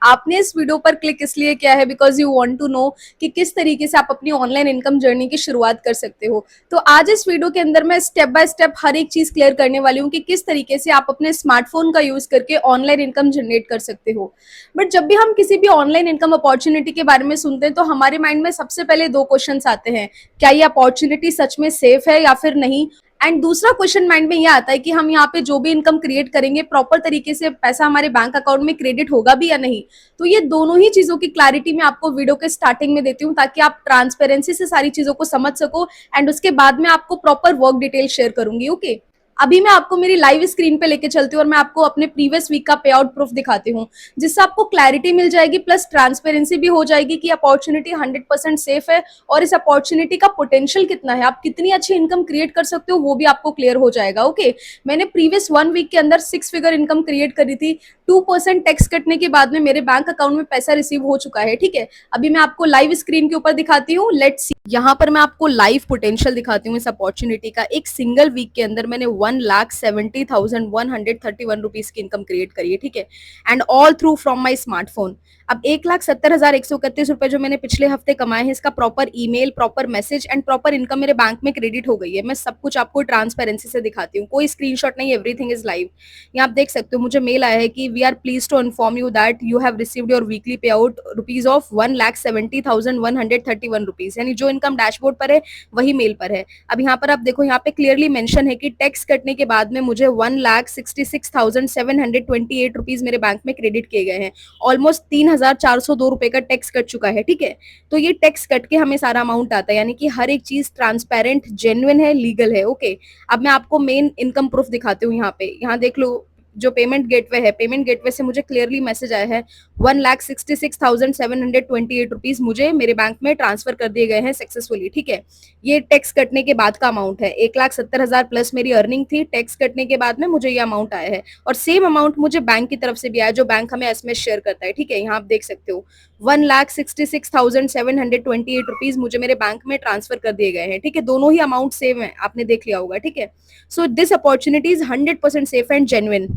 आपने इस वीडियो पर क्लिक इसलिए किया है because you want to know कि किस तरीके से आप अपनी ऑनलाइन इनकम जर्नी की शुरुआत कर सकते हो। तो आज इस वीडियो के अंदर मैं स्टेप बाय स्टेप हर एक चीज क्लियर करने वाली हूँ कि किस तरीके से आप अपने स्मार्टफोन का यूज करके ऑनलाइन इनकम जनरेट कर सकते हो। बट जब भी हम किसी भी ऑनलाइन इनकम अपॉर्चुनिटी के बारे में सुनते हैं तो हमारे माइंड में सबसे पहले दो क्वेश्चन आते हैं, क्या ये अपॉर्चुनिटी सच में सेफ है या फिर नहीं। एंड दूसरा क्वेश्चन माइंड में ये आता है कि हम यहाँ पे जो भी इनकम क्रिएट करेंगे प्रॉपर तरीके से पैसा हमारे बैंक अकाउंट में क्रेडिट होगा भी या नहीं। तो ये दोनों ही चीजों की क्लैरिटी मैं आपको वीडियो के स्टार्टिंग में देती हूँ ताकि आप ट्रांसपेरेंसी से सारी चीजों को समझ सको। एंड उसके बाद में आपको प्रॉपर वर्क डिटेल शेयर करूंगी। ओके, अभी मैं आपको मेरी लाइव स्क्रीन पे लेके चलती हूँ और मैं आपको अपने प्रीवियस वीक का पे आउट प्रूफ दिखाती हूँ, जिससे आपको क्लैरिटी मिल जाएगी प्लस ट्रांसपेरेंसी भी हो जाएगी कि अपॉर्चुनिटी 100% सेफ है और इस अपॉर्चुनिटी का पोटेंशियल कितना है, आप कितनी अच्छी इनकम क्रिएट कर सकते हो वो भी आपको क्लियर हो जाएगा। ओके, मैंने प्रीवियस 1 वीक के अंदर 6 फिगर इनकम क्रिएट करी थी। 2% टैक्स कटने के बाद में मेरे बैंक अकाउंट में पैसा रिसीव हो चुका है। ठीक है, अभी मैं आपको लाइव स्क्रीन के ऊपर दिखाती हूँ। लेट्स सी, यहाँ पर मैं आपको लाइव पोटेंशियल दिखाती हूँ इस अपॉर्चुनिटी का। एक सिंगल वीक के अंदर मैंने 1,70,131 की इनकम क्रिएट करी है। ठीक है, and all through from my smartphone. अब 1,70,131 जो मैंने पिछले हफ्ते कमाए हैं, इसका proper email, proper message and proper income मेरे बैंक में क्रेडिट हो गई है। मैं सब कुछ आपको ट्रांसपेरेंसी से दिखाती हूँ, कोई स्क्रीनशॉट नहीं, एवरीथिंग इज लाइव। यहाँ आप देख सकते हो मुझे मेल आया है कि we are please to inform you that you have received your weekly pay out rupees of 1,70,131 rupees, यानी जो इनकम डैशबोर्ड पर है वही मेल पर है। अब यहाँ पर आप देखो, यहाँ पे क्लियरली मेंशन है कि टैक्स कटने के बाद में मुझे 1,66,728 रुपीज मेरे बैंक में क्रेडिट किए गए हैं। ऑलमोस्ट 3,402 रुपए का टैक्स कट चुका है। ठीक है, तो ये टैक्स कट के हमें सारा अमाउंट आता है, यानी कि हर एक चीज ट्रांसपेरेंट, जेन्युइन है, लीगल है। ओके, अब मैं आपको मेन इनकम प्रूफ दिखाती हूँ। यहाँ पे यहाँ देख लो, जो पेमेंट गेटवे है, पेमेंट गेटवे से मुझे क्लियरली मैसेज आया है 1,66,728 रुपीज मुझे मेरे बैंक में ट्रांसफर कर दिए गए हैं सक्सेसफुली। ठीक है, ये टैक्स कटने के बाद का अमाउंट है। 1,70,000 प्लस मेरी अर्निंग थी, टैक्स कटने के बाद में मुझे ये अमाउंट आया है और सेम अमाउंट मुझे बैंक की तरफ से भी आया, जो बैंक हमें एसएमएस शेयर करता है। ठीक है, यहाँ आप देख सकते हो 1,66,728 रुपीज मुझे मेरे बैंक में ट्रांसफर कर दिए गए हैं। ठीक है, दोनों ही अमाउंट सेम है, आपने देख लिया होगा। ठीक है, so this opportunity is 100% safe and genuine.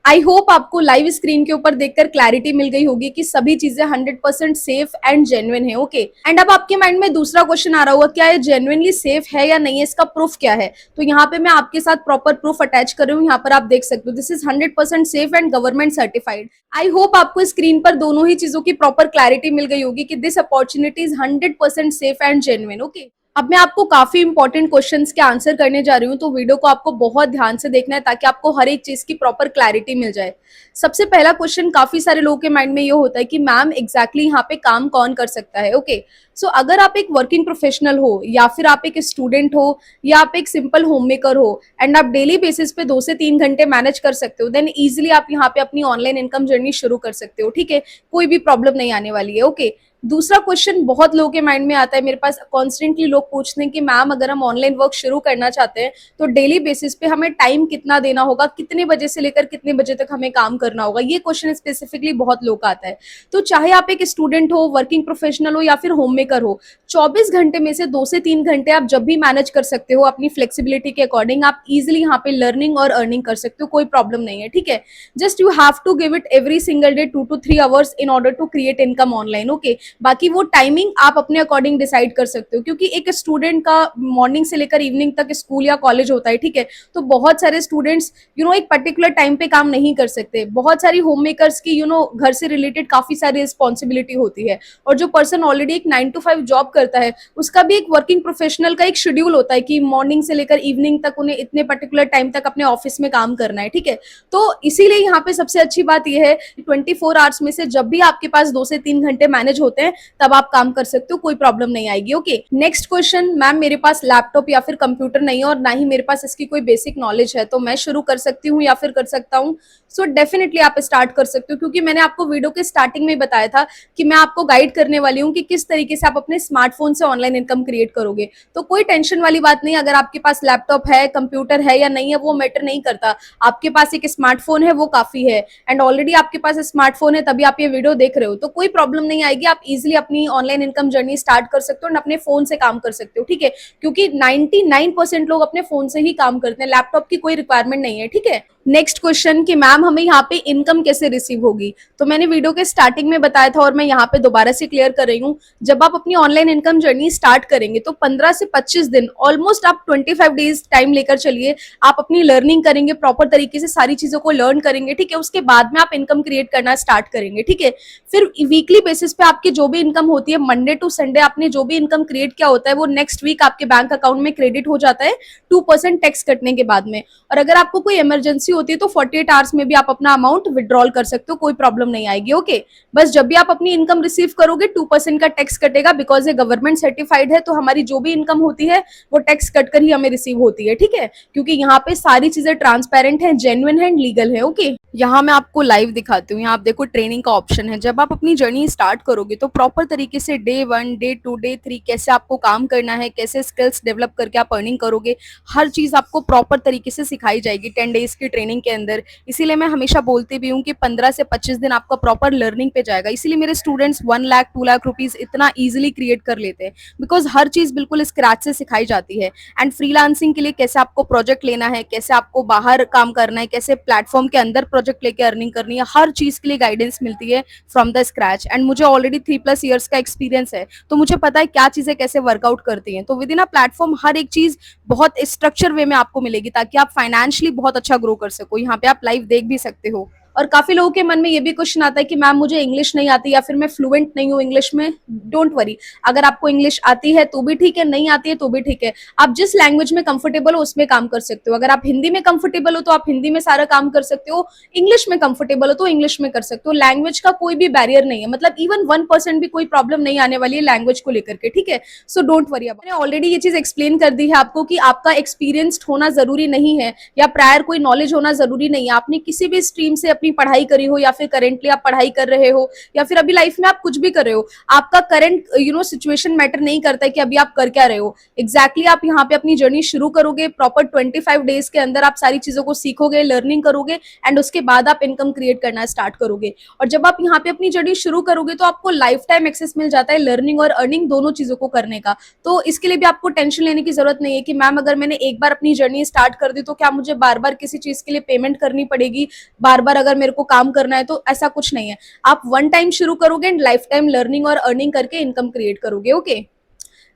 I hope आपको लाइव स्क्रीन के ऊपर देखकर क्लैरिटी मिल गई होगी कि सभी चीजें 100% सेफ एंड जेन्युइन है। ओके, एंड अब आपके माइंड में दूसरा क्वेश्चन आ रहा होगा, क्या ये जेन्युइनली सेफ है या नहीं है, इसका प्रूफ क्या है। तो यहाँ पे मैं आपके साथ प्रॉपर प्रूफ अटैच कर रही हूँ। यहाँ पर आप देख सकते हो this is 100% safe and government certified. I hope आपको स्क्रीन पर दोनों ही चीजों की प्रॉपर क्लैरिटी मिल गई होगी कि this opportunity is 100% safe and genuine. Okay, अब मैं आपको काफी इंपॉर्टेंट क्वेश्चंस के आंसर करने जा रही हूँ, तो वीडियो को आपको बहुत ध्यान से देखना है ताकि आपको हर एक चीज की प्रॉपर क्लैरिटी मिल जाए। सबसे पहला क्वेश्चन काफी सारे लोगों के माइंड में ये होता है कि मैम एग्जैक्टली यहाँ पे काम कौन कर सकता है। ओके, सो अगर आप एक वर्किंग प्रोफेशनल हो या फिर आप एक स्टूडेंट हो या आप एक सिंपल होम मेकर हो एंड आप डेली बेसिस पे 2 से 3 घंटे मैनेज कर सकते हो, देन इजिली आप यहाँ पे अपनी ऑनलाइन इनकम जर्नी शुरू कर सकते हो। ठीक है, कोई भी प्रॉब्लम नहीं आने वाली है। ओके, दूसरा क्वेश्चन बहुत लोगों के माइंड में आता है, मेरे पास कॉन्स्टेंटली लोग पूछते हैं कि मैम अगर हम ऑनलाइन वर्क शुरू करना चाहते हैं तो डेली बेसिस पे हमें टाइम कितना देना होगा, कितने बजे से लेकर कितने बजे तक हमें काम करना होगा। ये क्वेश्चन स्पेसिफिकली बहुत लोग का आता है। तो चाहे आप एक स्टूडेंट हो, वर्किंग प्रोफेशनल हो या फिर होम मेकर हो, 24 घंटे में से 2 से 3 घंटे आप जब भी मैनेज कर सकते हो अपनी फ्लेक्सिबिलिटी के अकॉर्डिंग, आप इजिली यहाँ पे लर्निंग और अर्निंग कर सकते हो, कोई प्रॉब्लम नहीं है। ठीक है, just you have to give it every single day 2 to 3 hours in order to create income online. Okay, बाकी वो टाइमिंग आप अपने अकॉर्डिंग डिसाइड कर सकते हो, क्योंकि एक स्टूडेंट का मॉर्निंग से लेकर इवनिंग तक स्कूल या कॉलेज होता है। ठीक है, तो बहुत सारे स्टूडेंट्स एक पर्टिकुलर टाइम पे काम नहीं कर सकते। बहुत सारी होम मेकर्स की घर से रिलेटेड काफी सारी रिस्पॉन्सिबिलिटी होती है, और जो पर्सन ऑलरेडी एक 9 to 5 जॉब करता है उसका भी एक वर्किंग प्रोफेशनल का एक शेड्यूल होता है कि मॉर्निंग से लेकर इवनिंग तक उन्हें इतने पर्टिकुलर टाइम तक अपने ऑफिस में काम करना है। ठीक है, तो इसीलिए यहाँ पे सबसे अच्छी बात यह है 24 आवर्स में से जब भी आपके पास 2 से 3 घंटे मैनेज होते हैं तब आप काम कर सकते हो, कोई प्रॉब्लम नहीं आएगी। ओके, नेक्स्ट क्वेश्चन, मैम मेरे पास लैपटॉप या फिर कंप्यूटर नहीं है और ना ही मेरे पास इसकी कोई बेसिक नॉलेज है, तो मैं शुरू कर सकती हूँ या फिर कर सकता हूँ। सो डेफिनेटली आप स्टार्ट कर सकते हो, क्योंकि मैंने आपको वीडियो के स्टार्टिंग में बताया था कि मैं आपको गाइड करने वाली हूँ कि किस तरीके से आप अपने स्मार्टफोन से ऑनलाइन इनकम क्रिएट करोगे। तो कोई टेंशन वाली बात नहीं, अगर आपके पास लैपटॉप है, कंप्यूटर है या नहीं है वो मैटर नहीं करता, आपके पास एक स्मार्टफोन है वो काफी है। एंड ऑलरेडी आपके पास स्मार्टफोन है तभी आप ये वीडियो देख रहे हो, तो कोई प्रॉब्लम नहीं आएगी, आप इजिली अपनी ऑनलाइन इनकम जर्नी स्टार्ट कर सकते हो और अपने फोन से काम कर सकते हो। ठीक है, क्योंकि 99% लोग अपने फोन से ही काम करते हैं, लैपटॉप की कोई रिक्वायरमेंट नहीं है। ठीक है, नेक्स्ट क्वेश्चन कि मैम हमें यहाँ पे इनकम कैसे रिसीव होगी। तो मैंने वीडियो के स्टार्टिंग में बताया था और मैं यहाँ पे दोबारा से क्लियर कर रही हूँ। जब आप अपनी ऑनलाइन इनकम जर्नी स्टार्ट करेंगे तो 15 से 25 दिन, ऑलमोस्ट आप 25 डेज टाइम लेकर चलिए। आप अपनी लर्निंग करेंगे, प्रॉपर तरीके से सारी चीजों को लर्न करेंगे, ठीक है। उसके बाद में आप इनकम क्रिएट करना स्टार्ट करेंगे, ठीक है। फिर वीकली बेसिस पे आपकी जो भी इनकम होती है, मंडे टू संडे आपने जो भी इनकम क्रिएट किया होता है वो नेक्स्ट वीक आपके बैंक अकाउंट में क्रेडिट हो जाता है 2% टैक्स कटने के बाद में। और अगर आपको कोई इमरजेंसी होती है तो 48 आवर्स में भी आप अपना अमाउंट विड्रॉल कर सकते हो, कोई प्रॉब्लम नहीं आएगी, ओके। बस जब भी आप अपनी इनकम रिसीव करोगे 2% का टैक्स कटेगा, बिकॉज ये गवर्नमेंट सर्टिफाइड है, तो हमारी जो भी इनकम होती है वो टैक्स कट कर ही हमें रिसीव होती है, ठीक है। क्योंकि यहाँ पे सारी चीजें ट्रांसपेरेंट है, जेन्युइन है एंड लीगल है, ओके। यहाँ मैं आपको लाइव दिखाती हूँ। यहाँ आप देखो ट्रेनिंग का ऑप्शन है। जब आप अपनी जर्नी स्टार्ट करोगे तो प्रॉपर तरीके से डे 1, डे 2, डे 3 कैसे आपको काम करना है, कैसे स्किल्स डेवलप करके आप अर्निंग करोगे, हर चीज आपको प्रॉपर तरीके से सिखाई जाएगी 10 डेज की ट्रेनिंग के अंदर। इसीलिए मैं हमेशा बोलती भी हूँ कि 15 से 25 दिन आपका प्रॉपर लर्निंग पे जाएगा। इसीलिए मेरे स्टूडेंट्स 1 लाख 2 लाख रुपीज इतना इजिली क्रिएट कर लेते हैं, बिकॉज हर चीज बिल्कुल स्क्रैच से सिखाई जाती है। एंड फ्रीलांसिंग के लिए कैसे आपको प्रोजेक्ट लेना है, कैसे आपको बाहर काम करना है, कैसे प्लेटफॉर्म के अंदर प्रोजेक्ट लेके अर्निंग करनी है, हर चीज के लिए गाइडेंस मिलती है फ्रॉम द स्क्रैच। एंड मुझे ऑलरेडी 3+ ईयर्स का एक्सपीरियंस है, तो मुझे पता है क्या चीजें कैसे वर्कआउट करती हैं। तो विद इन अ प्लेटफॉर्म हर एक चीज बहुत स्ट्रक्चर वे में आपको मिलेगी, ताकि आप फाइनेंशियली बहुत अच्छा ग्रो कर सको। यहाँ पे आप लाइव देख भी सकते हो। और काफी लोगों के मन में ये भी क्वेश्चन आता है कि मैम मुझे इंग्लिश नहीं आती या फिर मैं फ्लुएंट नहीं हूँ इंग्लिश में। डोंट वरी, अगर आपको इंग्लिश आती है तो भी ठीक है, नहीं आती है तो भी ठीक है। आप जिस लैंग्वेज में कंफर्टेबल हो उसमें काम कर सकते हो। अगर आप हिंदी में कंफर्टेबल हो तो आप हिंदी में सारा काम कर सकते हो, इंग्लिश में कंफर्टेबल हो तो इंग्लिश में कर सकते हो। लैंग्वेज का कोई भी बैरियर नहीं है, मतलब इवन 1% भी कोई प्रॉब्लम नहीं आने वाली है लैंग्वेज को लेकर के, ठीक है। So don't worry. मैंने ऑलरेडी ये चीज एक्सप्लेन कर दी है आपको कि आपका एक्सपीरियंस्ड होना जरूरी नहीं है या प्रायर कोई नॉलेज होना जरूरी नहीं है। आपने किसी भी स्ट्रीम से अपनी पढ़ाई करी हो या फिर करेंटली आप पढ़ाई कर रहे हो या फिर अभी लाइफ में आप कुछ भी कर रहे हो, आपका करंट सिचुएशन मैटर नहीं करता है कि अभी आप कर क्या रहे हो। एग्जैक्टली आप यहाँ पे अपनी जर्नी शुरू करोगे, प्रॉपर 25 डेज के अंदर आप सारी चीजों को सीखोगे, लर्निंग करोगे एंड उसके बाद आप इनकम क्रिएट करना स्टार्ट करोगे। और जब आप यहाँ पे अपनी जर्नी शुरू करोगे तो आपको लाइफ टाइम एक्सेस मिल जाता है लर्निंग और अर्निंग दोनों चीजों को करने का। तो इसके लिए भी आपको टेंशन लेने की जरूरत नहीं है कि मैम अगर मैंने एक बार अपनी जर्नी स्टार्ट कर दी तो क्या मुझे बार बार किसी चीज के लिए पेमेंट करनी पड़ेगी, बार बार अगर मेरे को काम करना है। तो ऐसा कुछ नहीं है, आप वन टाइम शुरू करोगे एंड लाइफ टाइम लर्निंग और अर्निंग करके इनकम क्रिएट करोगे, ओके।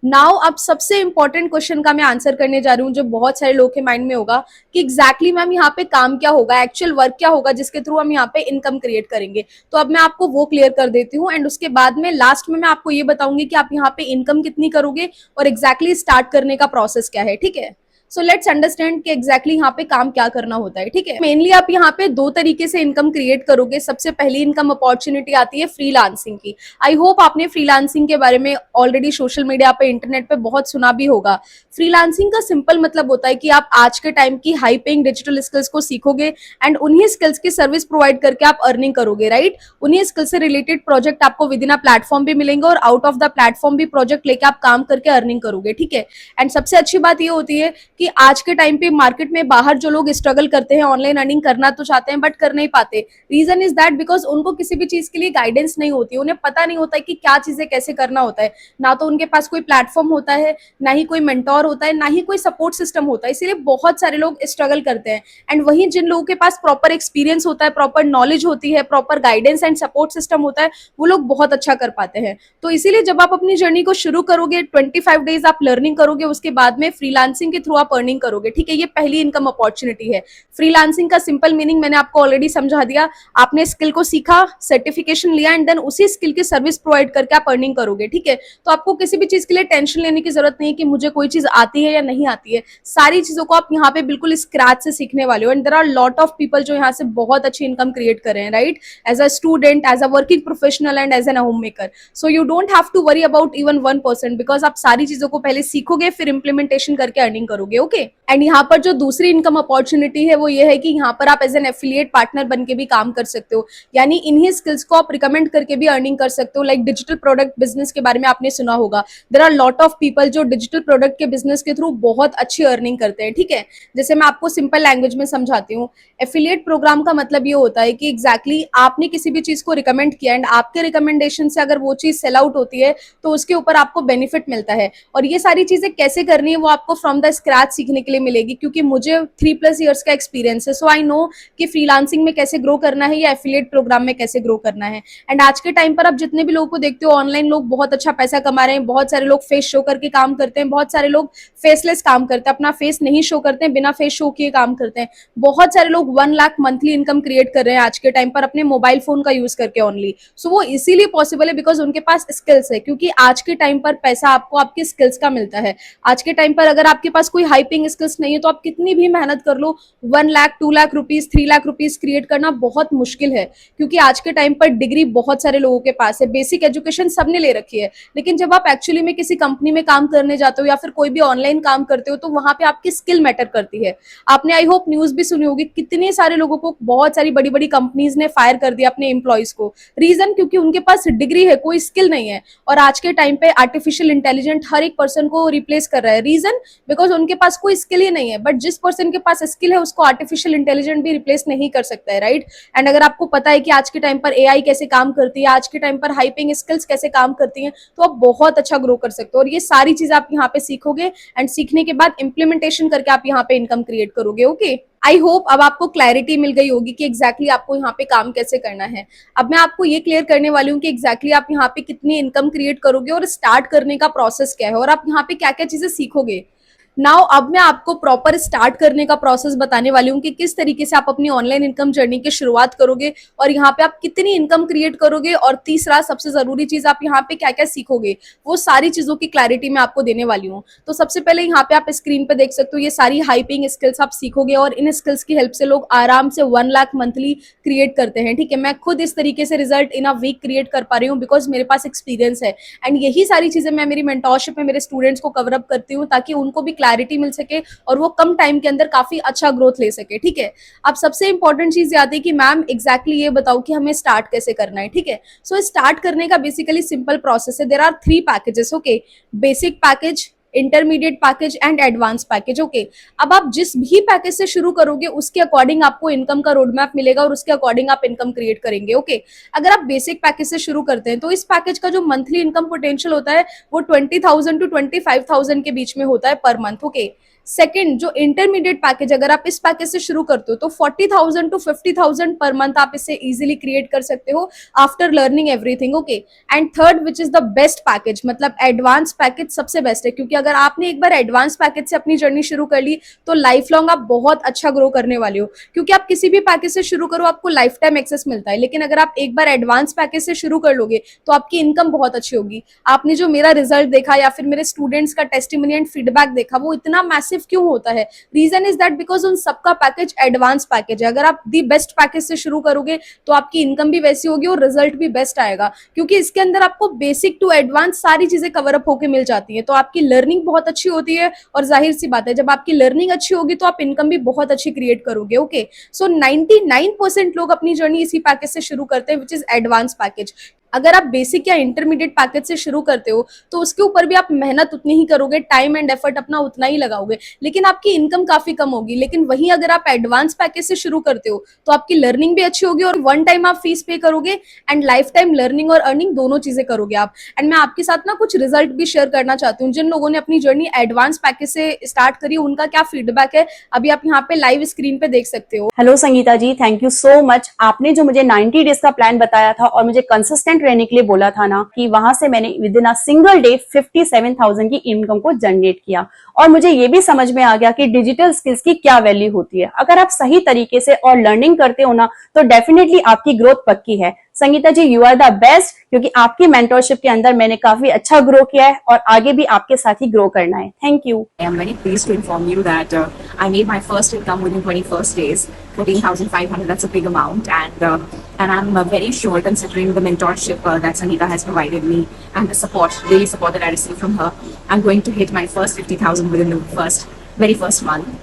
नाउ अब सबसे इंपॉर्टेंट क्वेश्चन का मैं आंसर करने जा रही हूँ जो बहुत सारे लोगों के माइंड में होगा कि एग्जैक्टली मैम यहाँ पे काम क्या होगा, एक्चुअल वर्क क्या होगा जिसके थ्रू हम यहाँ पे इनकम क्रिएट करेंगे। तो अब मैं आपको वो क्लियर कर देती हूँ एंड उसके बाद में लास्ट में मैं आपको ये बताऊंगी कि आप यहाँ पे इनकम कितनी करोगे और एग्जैक्टली स्टार्ट करने का प्रोसेस क्या है, ठीक है। सो लेट्स अंडरस्टैंड कि एग्जैक्टली यहाँ पे काम क्या करना होता है, ठीक है। मेनली आप यहाँ पे दो तरीके से इनकम क्रिएट करोगे। सबसे पहली इनकम अपॉर्चुनिटी आती है फ्रीलांसिंग की। आई होप आपने फ्रीलांसिंग के बारे में ऑलरेडी सोशल मीडिया पे, इंटरनेट पे बहुत सुना भी होगा। फ्रीलांसिंग का सिंपल मतलब होता है कि आप आज के टाइम की हाई पेइंग डिजिटल स्किल्स को सीखोगे एंड उन्हीं स्किल्स की सर्विस प्रोवाइड करके आप अर्निंग करोगे, राइट। उन्हीं स्किल से रिलेटेड प्रोजेक्ट आपको विद इन अ प्लेटफॉर्म भी मिलेंगे और आउट ऑफ द प्लेटफॉर्म भी प्रोजेक्ट लेके आप काम करके अर्निंग करोगे, ठीक है। एंड सबसे अच्छी बात ये होती है कि आज के टाइम पे मार्केट में बाहर जो लोग स्ट्रगल करते हैं, ऑनलाइन अर्निंग करना तो चाहते हैं बट कर नहीं पाते। रीजन इज दैट बिकॉज उनको किसी भी चीज के लिए गाइडेंस नहीं होती, उन्हें पता नहीं होता है कि क्या चीजें कैसे करना होता है। ना तो उनके पास कोई प्लेटफॉर्म होता है, ना ही कोई मेंटोर होता है, ना ही कोई सपोर्ट सिस्टम होता है। इसीलिए बहुत सारे लोग स्ट्रगल करते हैं। एंड वहीं जिन लोगों के पास प्रॉपर एक्सपीरियंस होता है, प्रॉपर नॉलेज होती है, proper guidance and support system होता है, वो लोग बहुत अच्छा कर पाते हैं। तो इसीलिए जब आप अपनी जर्नी को शुरू करोगे, 25 डेज आप लर्निंग करोगे, उसके बाद में फ्रीलांसिंग के थ्रू आप अर्निंग करोगे, ठीक है। ये पहली इनकम अपॉर्चुनिटी है। फ्रीलांसिंग का सिंपल मीनिंग मैंने आपको ऑलरेडी समझा दिया। आपने स्किल को सीखा, सर्टिफिकेशन लिया एंड देन उसी स्किल की सर्विस प्रोवाइड करके आप अर्निंग करोगे, ठीक है। तो आपको किसी भी चीज के लिए टेंशन लेने की जरूरत नहीं है कि मुझे कोई चीज आती है या नहीं आती है। सारी चीजों को आप यहाँ पे बिल्कुल स्क्रैच से सीखने वाले हो। And there are lot of people जो यहाँ से बहुत अच्छी इनकम क्रिएट कर रहे हैं, right, as a student, as a working professional and as an home maker. So you don't have to worry about even 1% because आप सारी चीजों को पहले सीखोगे फिर इंप्लीमेंटेशन करके अर्निंग करोगे, ओके। एंड यहाँ पर जो दूसरी इनकम अपॉर्चुनिटी है वो ये है कि यहाँ पर आप एज एन एफिलिएट पार्टनर बन के भी काम कर सकते हो, यानी इन्हीं स्किल्स को आप रिकमेंड करके भी अर्निंग कर सकते हो। लाइक डिजिटल प्रोडक्ट बिजनेस के बारे में आपने सुना होगा। There are lot of people जो डिजिटल प्रोडक्ट के बिजनेस के थ्रू बहुत अच्छी अर्निंग करते हैं, ठीक है। जैसे मैं आपको सिंपल लैंग्वेज में समझाती हूँ। एफिलिएट प्रोग्राम का मतलब ये होता है कि एग्जैक्टली आपने किसी भी चीज को रिकमेंड किया एंड आपके रिकमेंडेशन से अगर वो चीज सेल आउट होती है तो उसके ऊपर आपको बेनिफिट मिलता है। और ये सारी चीजें कैसे करनी है वो आपको फ्रॉम द स्क्रैच बात सीखने के लिए मिलेगी, क्योंकि मुझे 3+ ईयर्स का एक्सपीरियंस है। सो आई नो कि फ्रीलांसिंग में कैसे ग्रो करना है या एफिलिएट प्रोग्राम में कैसे ग्रो करना है। एंड आज के टाइम पर आप जितने भी लोगों को देखते हो ऑनलाइन, लोग बहुत अच्छा पैसा कमा रहे हैं। बहुत सारे लोग फेस शो करके काम करते हैं, बहुत सारे लोग फेसलेस काम करते हैं, अपना फेस नहीं शो करते हैं, बिना फेस शो किए काम करते हैं। बहुत सारे लोग 1 लाख मंथली इनकम क्रिएट कर रहे हैं आज के टाइम पर अपने मोबाइल फोन का यूज करके ओनली। सो वो इसीलिए पॉसिबल है बिकॉज उनके पास स्किल्स है, क्योंकि आज के टाइम पर पैसा आपको आपके स्किल्स का मिलता है। आज के टाइम पर अगर आपके पास कोई हाइपिंग स्किल्स नहीं है तो आप कितनी भी मेहनत कर लो, 1 lakh, 2 lakh rupees, 3 lakh rupees create करना बहुत मुश्किल है। क्योंकि आज के टाइम पर डिग्री बहुत सारे लोगों के पास है, बेसिक एजुकेशन सबने ले रखी है, लेकिन जब आप एक्चुअली में किसी कंपनी में काम करने जाते हो या फिर कोई भी ऑनलाइन काम करते हो तो वहां पे आपकी स्किल मैटर करती है। आपने आई होप न्यूज भी सुनी होगी, कितने सारे लोगों को बहुत सारी बड़ी बड़ी कंपनीज ने फायर कर दिया अपने एम्प्लॉयज को। रीजन क्योंकि उनके पास डिग्री है, कोई स्किल नहीं है। और आज के टाइम पे आर्टिफिशियल इंटेलिजेंट हर एक पर्सन को रिप्लेस कर रहा है। रीजन बिकॉज उनके पास कोई स्किल ही नहीं है। बट जिस पर्सन के पास स्किल है उसको आर्टिफिशियल इंटेलिजेंट भी रिप्लेस नहीं कर सकता है, राइट। एंड अगर आपको पता है कि आज के टाइम पर एआई कैसे काम करती है, आज के टाइम पर हाइपिंग स्किल्स कैसे काम करती हैं, तो आप बहुत अच्छा ग्रो कर सकते हो। और ये सारी चीजें आप यहाँ पे सीखोगे एंड सीखने के बाद इंप्लीमेंटेशन करके आप यहाँ पे इनकम क्रिएट करोगे। ओके, आई होप अब आपको क्लैरिटी मिल गई होगी कि एग्जैक्टली आपको यहाँ पे काम कैसे करना है। अब मैं आपको ये क्लियर करने वाली हूँ कि एग्जैक्टली आप यहाँ पे कितनी इनकम क्रिएट करोगे और स्टार्ट करने का प्रोसेस क्या है और आप यहाँ पे क्या क्या चीजें सीखोगे। नाउ अब मैं आपको प्रॉपर स्टार्ट करने का प्रोसेस बताने वाली हूँ कि किस तरीके से आप अपनी ऑनलाइन इनकम जर्नी की शुरुआत करोगे और यहाँ पे आप कितनी इनकम क्रिएट करोगे, और तीसरा सबसे जरूरी चीज आप यहाँ पे क्या क्या सीखोगे, वो सारी चीजों की क्लैरिटी मैं आपको देने वाली हूँ। तो सबसे पहले यहाँ पे आप स्क्रीन पे देख सकते हो ये सारी हाइपिंग स्किल्स आप सीखोगे और इन स्किल्स की हेल्प से लोग आराम से 1 लाख मंथली क्रिएट करते हैं। ठीक है, मैं खुद इस तरीके से result in a week create कर पा रही हूँ बिकॉज मेरे पास एक्सपीरियंस है। एंड यही सारी चीजें मैं मेरी मेंटोरशिप में मेरे स्टूडेंट्स को कवर अप करती हूँ ताकि उनको भी क्लैरिटी मिल सके और वो कम टाइम के अंदर काफी अच्छा ग्रोथ ले सके। ठीक है, अब सबसे इंपॉर्टेंट चीज याद है कि मैम एग्जैक्टली ये बताओ कि हमें स्टार्ट कैसे करना है। ठीक है, सो स्टार्ट करने का बेसिकली सिंपल प्रोसेस है। There are 3 packages. Okay, basic package, intermediate package and advance package. Okay, अब आप जिस भी पैकेज से शुरू करोगे उसके अकॉर्डिंग आपको इनकम का रोड मैप मिलेगा और उसके अकॉर्डिंग आप इनकम क्रिएट करेंगे। ओके, अगर आप बेसिक पैकेज से शुरू करते हैं तो इस पैकेज का जो मंथली इनकम पोटेंशियल होता है वो 20,000 to 25,000 के बीच में होता है पर मंथ। ओके, सेकंड जो इंटरमीडिएट पैकेज, अगर आप इस पैकेज से शुरू करते हो तो 40,000 to 50,000 पर मंथ आप इसे इजीली क्रिएट कर सकते हो after learning everything. Okay, and third which is the best package, मतलब एडवांस पैकेज सबसे बेस्ट है, क्योंकि अगर आपने एक बार एडवांस पैकेज से अपनी जर्नी शुरू कर ली तो लाइफ लॉन्ग आप बहुत अच्छा ग्रो करने वाले हो। क्योंकि आप किसी भी पैकेज से शुरू करो आपको लाइफ टाइम एक्सेस मिलता है, लेकिन अगर आप एक बार एडवांस पैकेज से शुरू कर लोगे तो आपकी इनकम बहुत अच्छी होगी। आपने जो मेरा रिजल्ट देखा या फिर मेरे स्टूडेंट्स का टेस्टिमोनी एंड फीडबैक देखा वो इतना मैसिव क्यों होता है, रीजन इज दैट बिकॉज उन सबका पैकेज एडवांस पैकेज है। अगर आप दी बेस्ट पैकेज से शुरू करोगे तो आपकी इनकम भी वैसी होगी और रिजल्ट भी बेस्ट आएगा, क्योंकि इसके अंदर आपको बेसिक टू एडवांस सारी चीजें कवर अप होकर मिल जाती है। तो आपकी लर्निंग बहुत अच्छी होती है और जाहिर सी बात है जब आपकी लर्निंग अच्छी होगी तो आप इनकम भी बहुत अच्छी क्रिएट करोगे। ओके, सो 99% लोग अपनी जर्नी इसी पैकेज से शुरू करते हैं विच इज एडवांस पैकेज। अगर आप बेसिक या इंटरमीडिएट पैकेज से शुरू करते हो तो उसके ऊपर भी आप मेहनत उतनी ही करोगे, टाइम एंड एफर्ट अपना उतना ही लगाओगे, लेकिन आपकी इनकम काफी कम होगी। लेकिन वहीं अगर आप एडवांस पैकेज से शुरू करते हो तो आपकी लर्निंग भी अच्छी होगी और वन टाइम आप फीस पे करोगे एंड लाइफ टाइम लर्निंग और अर्निंग दोनों चीजें करोगे आप। एंड मैं आपके साथ ना कुछ रिजल्ट भी शेयर करना चाहती हूँ। जिन लोगों ने अपनी जर्नी एडवांस पैकेज से स्टार्ट करी उनका क्या फीडबैक है अभी आप यहाँ पे लाइव स्क्रीन पे देख सकते हो। Hello Sangeeta ji, thank you so much. आपने जो मुझे 90 डेज का प्लान बताया था और मुझे कंसिस्टेंट रहने के लिए बोला था ना, कि वहां से मैंने with in a single day 57,000 की इनकम को जनरेट किया। और मुझे ये भी समझ में आ गया कि डिजिटल स्किल्स की क्या वैल्यू होती है। अगर आप सही तरीके से और लर्निंग करते हो ना तो डेफिनेटली आपकी ग्रोथ पक्की है। संगीता जी, यू आर द बेस्ट, क्योंकि आपकी मेंटरशिप के अंदर मैंने काफी अच्छा ग्रो किया है और आगे भी आपके साथ ही ग्रो करना है। Thank you. I am very pleased to inform you that I made my first income within 21st days, 14,500. That's a big amount, and I'm very sure, considering the mentorship that Sangeeta has provided me and the support, daily support that I received from her, I'm going to hit my first 50,000 within the very first month.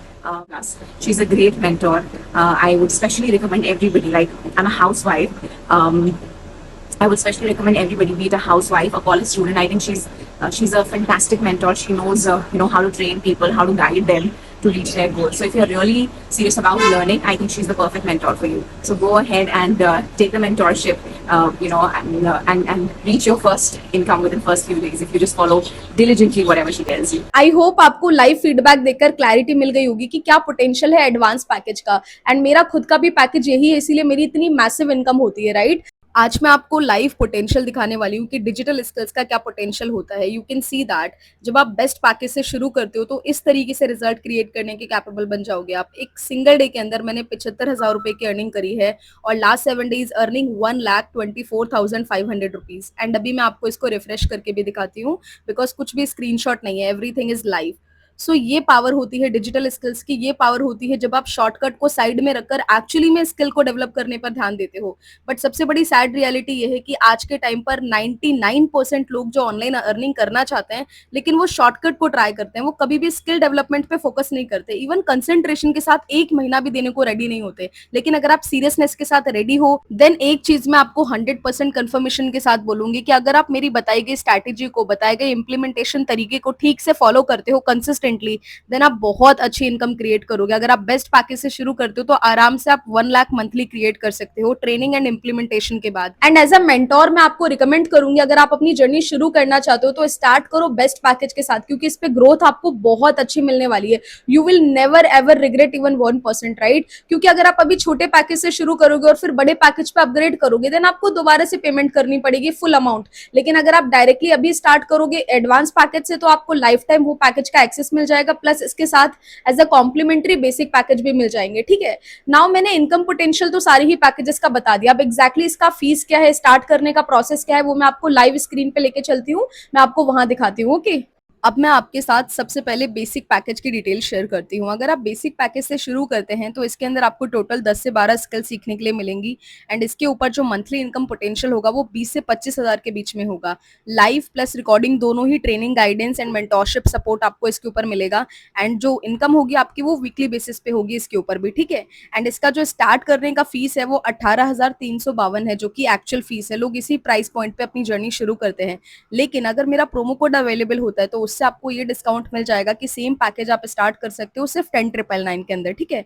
Plus, she's a great mentor. I would especially recommend everybody. Like, I'm a housewife. I would especially recommend everybody, be it a housewife, a college student. I think she's a fantastic mentor. She knows how to train people, how to guide them to reach their goals. So if you're really serious about learning, I think she's the perfect mentor for you. So go ahead and take the mentorship, and reach your first income within first few days if you just follow diligently whatever she tells you. I hope आपको live feedback देकर clarity मिल गई होगी कि क्या potential है advance package का। And मेरा खुद का भी पैकेज यही है, इसीलिए मेरी इतनी मैसिव इनकम होती है, राइट। आज मैं आपको लाइव पोटेंशियल दिखाने वाली हूँ कि डिजिटल स्किल्स का क्या पोटेंशियल होता है। यू कैन सी दैट जब आप बेस्ट पैकेज से शुरू करते हो तो इस तरीके से रिजल्ट क्रिएट करने के कैपेबल बन जाओगे आप। एक सिंगल डे के अंदर मैंने 75,000 रुपए की अर्निंग करी है और last 7 days earning 1,24,500 rupees. And अभी मैं आपको इसको रिफ्रेश करके भी दिखाती हूँ, बिकॉज कुछ भी स्क्रीनशॉट नहीं है, एवरीथिंग इज लाइव। सो ये पावर होती है डिजिटल स्किल्स की, ये पावर होती है जब आप शॉर्टकट को साइड में रखकर एक्चुअली में स्किल को डेवलप करने पर ध्यान देते हो। बट सबसे बड़ी सैड रियलिटी ये है कि आज के टाइम पर 99% लोग जो ऑनलाइन अर्निंग करना चाहते हैं लेकिन वो शॉर्टकट को ट्राई करते हैं, वो कभी भी स्किल डेवलपमेंट पे फोकस नहीं करते, इवन कंसेंट्रेशन के साथ 1 महीना भी देने को रेडी नहीं होते। लेकिन अगर आप सीरियसनेस के साथ रेडी हो, देन एक चीज मैं आपको 100% कंफर्मेशन के साथ बोलूंगी कि अगर आप मेरी बताई गई स्ट्रैटेजी को, बताए गए इंप्लीमेंटेशन तरीके को ठीक से फॉलो करते हो कंसिस्टेंटली, देन आप बहुत अच्छी इनकम क्रिएट करोगे। अगर आप बेस्ट पैकेज से शुरू करते हो तो आराम से आप 1 लाख मंथली क्रिएट कर सकते हो ट्रेनिंग एंड इंप्लीमेंटेशन के बाद। एंड एज अ मेंटोर मैं आपको रिकमेंड करूंगी, अगर आप अपनी जर्नी शुरू करना चाहते हो तो स्टार्ट करो बेस्ट पैकेज के साथ, क्योंकि इस पे ग्रोथ आपको बहुत अच्छी मिलने वाली है। You will never ever regret even 1%, right. क्योंकि अगर आप अभी छोटे पैकेज से शुरू करोगे और फिर बड़े पैकेज पे अपग्रेड करोगे, देन आपको दोबारा से पेमेंट करनी पड़ेगी फुल अमाउंट। लेकिन अगर आप डायरेक्टली अभी स्टार्ट करोगे एडवांस पैकेज से, तो आपको लाइफ टाइम वो पैकेज का एक्सेस मिल जाएगा, प्लस इसके साथ as a complimentary basic package भी मिल जाएंगे, ठीक है। नाउ मैंने इनकम पोटेंशियल तो सारी ही पैकेजेस का बता दिया, अब एग्जैक्टली इसका फीस क्या है, स्टार्ट करने का प्रोसेस क्या है, वो मैं आपको लाइव स्क्रीन पे लेके चलती हूँ, मैं आपको वहां दिखाती हूँ, ओके। अब मैं आपके साथ सबसे पहले बेसिक पैकेज की डिटेल शेयर करती हूँ। अगर आप बेसिक पैकेज से शुरू करते हैं तो इसके अंदर आपको टोटल 10 से 12 स्किल सीखने के लिए मिलेंगी। एंड इसके ऊपर जो मंथली इनकम पोटेंशियल होगा वो 20 से 25,000 के बीच में होगा। लाइव प्लस रिकॉर्डिंग दोनों ही training, guidance and mentorship support आपको इसके ऊपर मिलेगा। एंड जो इनकम होगी आपकी वो वीकली बेसिस पे होगी इसके ऊपर भी, ठीक है। एंड इसका जो स्टार्ट करने का फीस है वो 18,352 है, जो कि एक्चुअल फीस है। लोग इसी प्राइस पॉइंट पे अपनी जर्नी शुरू करते हैं। लेकिन अगर मेरा प्रोमो कोड अवेलेबल होता है तो उससे आपको ये डिस्काउंट मिल जाएगा कि सेम पैकेज आप स्टार्ट कर सकते हो सिर्फ 10,999 के अंदर, ठीक है।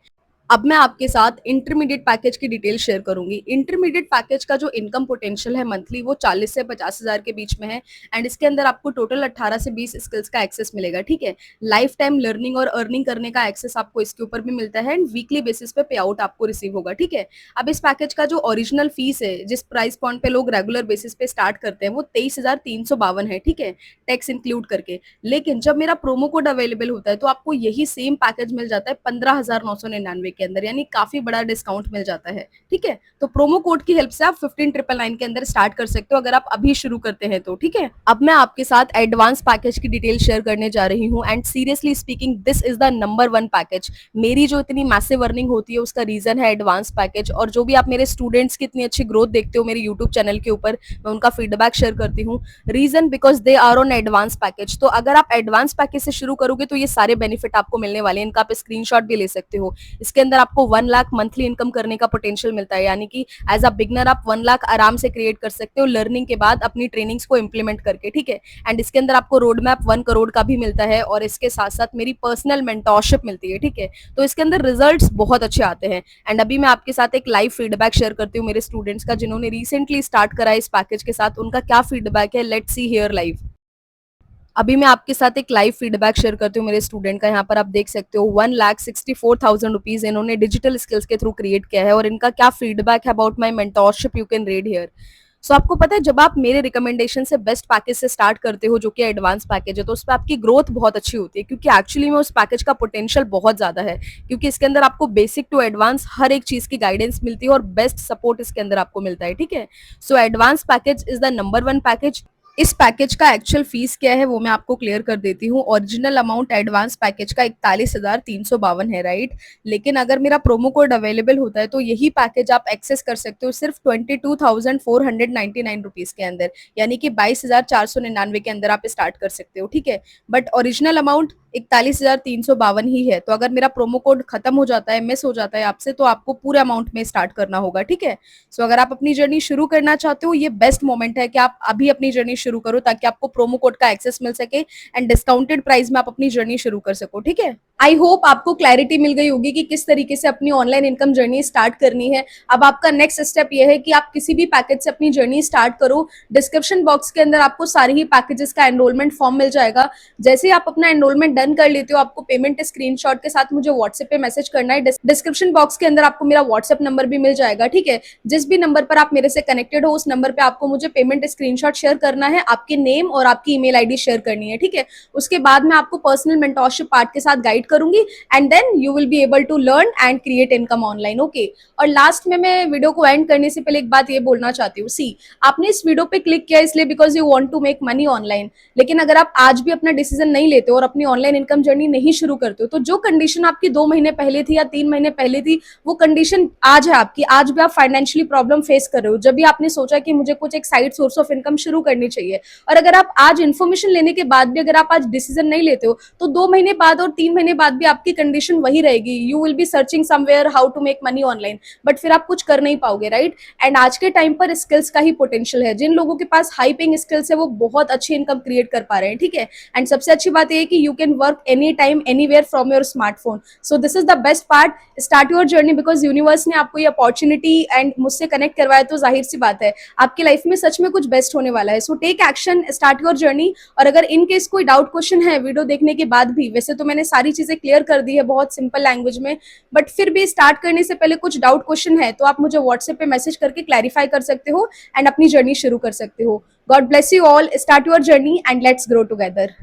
अब मैं आपके साथ इंटरमीडिएट पैकेज की डिटेल शेयर करूंगी। इंटरमीडिएट पैकेज का जो इनकम पोटेंशियल है मंथली वो 40 से 50,000 के बीच में है। एंड इसके अंदर आपको टोटल 18 से 20 स्किल्स का एक्सेस मिलेगा, ठीक है। लाइफ टाइम लर्निंग और अर्निंग करने का एक्सेस आपको इसके ऊपर भी मिलता है। एंड वीकली बेसिस पे पे आउट आपको रिसीव होगा, ठीक है। अब इस पैकेज का जो ओरिजिनल फीस है, जिस प्राइस पॉइंट पे लोग रेगुलर बेसिस पे स्टार्ट करते हैं, वो 23,352 है, ठीक है, टैक्स इंक्लूड करके। लेकिन जब मेरा प्रोमो कोड अवेलेबल होता है तो आपको यही सेम पैकेज मिल जाता है 15,999 के अंदर, यानी काफी बड़ा डिस्काउंट मिल जाता है, ठीक है। तो प्रोमो कोड की हेल्प से आप 15,999 के अंदर स्टार्ट कर सकते हो अगर आप अभी शुरू करते हैं तो, ठीक है। अब मैं आपके साथ एडवांस पैकेज की डिटेल शेयर करने जा रही हूँ। And seriously speaking this is the number 1 package. मेरी जो इतनी मैसिव अर्निंग होती है उसका रीजन है एडवांस पैकेज। और जो भी आप मेरे स्टूडेंट्स की इतनी अच्छी ग्रोथ देखते हो मेरे यूट्यूब चैनल के ऊपर, मैं उनका फीडबैक शेयर करती हूँ। Reason because they are on advance package. तो अगर आप एडवांस पैकेज से शुरू करोगे तो ये सारे बेनिफिट आपको मिलने वाले हैं। इनका आप स्क्रीनशॉट भी ले सकते हो। इसके अंदर आपको 1 लाख मंथली इनकम करने का पोटेंशियल मिलता है, यानी कि एज अ बिगनर आप 1 लाख आराम से क्रिएट कर सकते हो लर्निंग के बाद अपनी ट्रेनिंग्स को इंप्लीमेंट करके, ठीक है। एंड इसके अंदर आपको रोड मैप 1 करोड़ का भी मिलता है और इसके साथ साथ मेरी पर्सनल मेंटोरशिप मिलती है, ठीक है। तो इसके अंदर रिजल्ट्स बहुत अच्छे आते हैं। एंड अभी मैं आपके साथ एक लाइव फीडबैक शेयर करती हूँ मेरे स्टूडेंट्स का, जिन्होंने रिसेंटली स्टार्ट करा इस पैकेज के साथ। उनका क्या फीडबैक है, लेट्स सी हियर लाइव। अभी मैं आपके साथ एक लाइव फीडबैक शेयर करती हूँ मेरे स्टूडेंट का। यहाँ पर आप देख सकते हो 1,64,000 रुपीज इन्होंने डिजिटल स्किल्स के थ्रू क्रिएट किया है। और इनका क्या फीडबैक है about my mentorship, you can read here. So आपको पता है जब आप मेरे रिकमेंडेशन से बेस्ट पैकेज से स्टार्ट करते हो जो कि एडवांस पैकेज है, तो उस पर आपकी ग्रोथ बहुत अच्छी होती है, क्योंकि एक्चुअली में उस पैकेज का पोटेंशियल बहुत ज्यादा है। क्योंकि इसके अंदर आपको बेसिक टू एडवांस हर एक चीज की गाइडेंस मिलती है और बेस्ट सपोर्ट इसके अंदर आपको मिलता है, ठीक है। So advance package is the number 1 package. इस पैकेज का एक्चुअल फीस क्या है वो मैं आपको क्लियर कर देती हूँ। ओरिजिनल अमाउंट एडवांस पैकेज का 41,352 है, राइट। लेकिन अगर मेरा प्रोमो कोड अवेलेबल होता है तो यही पैकेज आप एक्सेस कर सकते हो सिर्फ 22,499 रुपीज के अंदर, यानी कि 22,499 के अंदर आप स्टार्ट कर सकते हो, ठीक है। बट ओरिजिनल अमाउंट 41,352 ही है। तो अगर मेरा प्रोमो कोड खत्म हो जाता है, मिस हो जाता है आपसे, तो आपको पूरे अमाउंट में स्टार्ट करना होगा, ठीक है। सो अगर आप अपनी जर्नी शुरू करना चाहते हो, ये बेस्ट मोमेंट है कि आप अभी अपनी जर्नी शुरू करो ताकि आपको प्रोमो कोड का एक्सेस मिल सके एंड डिस्काउंटेड प्राइस में आप अपनी जर्नी शुरू कर सको, ठीक है। आई होप आपको क्लैरिटी मिल गई होगी कि किस तरीके से अपनी ऑनलाइन इनकम जर्नी स्टार्ट करनी है। अब आपका नेक्स्ट स्टेप ये है कि आप किसी भी पैकेज से अपनी जर्नी स्टार्ट करो। डिस्क्रिप्शन बॉक्स के अंदर आपको सारे ही पैकेजेस का एनरोलमेंट फॉर्म मिल जाएगा। जैसे ही आप अपना एनरोलमेंट डन कर लेते हो, आपको पेमेंट स्क्रीनशॉट के साथ मुझे व्हाट्सएप पे मैसेज करना है। डिस्क्रिप्शन बॉक्स के अंदर आपको मेरा व्हाट्सएप नंबर भी मिल जाएगा, ठीक है। जिस भी नंबर पर आप मेरे से कनेक्टेड हो उस नंबर पे आपको मुझे पेमेंट स्क्रीनशॉट शेयर करना है, आपके नेम और आपकी ईमेल आईडी शेयर करनी है, ठीक है। उसके बाद मैं आपको पर्सनल मेंटोरशिप पार्ट के साथ गाइड करूंगी and then you will be able to learn and create income online, okay. और लास्ट में मैं वीडियो को एंड करने से पहले एक बात ये बोलना चाहती हूँ, सी आपने इस वीडियो पे क्लिक किया इसलिए because you want to make money online, लेकिन अगर आप आज भी अपना डिसीजन नहीं लेते हो और अपनी ऑनलाइन इनकम जर्नी नहीं शुरू करते हो, तो जो कंडीशन आपकी 2 महीने पहले थी या 3 महीने पहले थी, वो कंडीशन आज है आपकी। आज भी आप फाइनेंशियली प्रॉब्लम फेस कर रहे हो जब भी आपने सोचा कि मुझे कुछ एक साइड सोर्स ऑफ इनकम शुरू करनी चाहिए। और अगर आप आज इन्फॉर्मेशन लेने के बाद भी अगर आप आज डिसीजन नहीं लेते हो, तो 2 महीने बाद और 3 महीने बाद भी आपकी कंडीशन वही रहेगी। You will be searching somewhere how to make money online, but फिर आप कुछ कर नहीं पाओगे, राइट। एंड आज के टाइम पर स्किल्स का ही पोटेंशियल है। जिन लोगों के पास हाई पेइंग स्किल्स है वो बहुत अच्छी इनकम क्रिएट कर पा रहे हैं, ठीक है। एंड सबसे अच्छी बात यह है कि you can work any time anywhere from your smartphone. So this is the best part. Start your journey because universe ने आपको ये अपॉर्चुनिटी एंड मुझसे कनेक्ट करवाया, तो जाहिर सी बात है आपकी लाइफ में सच में कुछ बेस्ट होने वाला है। So take action, start your journey. और अगर इन केस कोई डाउट क्वेश्चन है वीडियो देखने के बाद भी, वैसे तो मैंने सारी चीजें क्लियर कर दी है बहुत सिंपल लैंग्वेज में, बट फिर भी स्टार्ट करने से पहले कुछ डाउट क्वेश्चन है तो आप मुझे व्हाट्सएप पे मैसेज करके क्लैरिफाई कर सकते हो एंड अपनी जर्नी शुरू कर सकते हो। God bless you all, start your journey and let's grow together.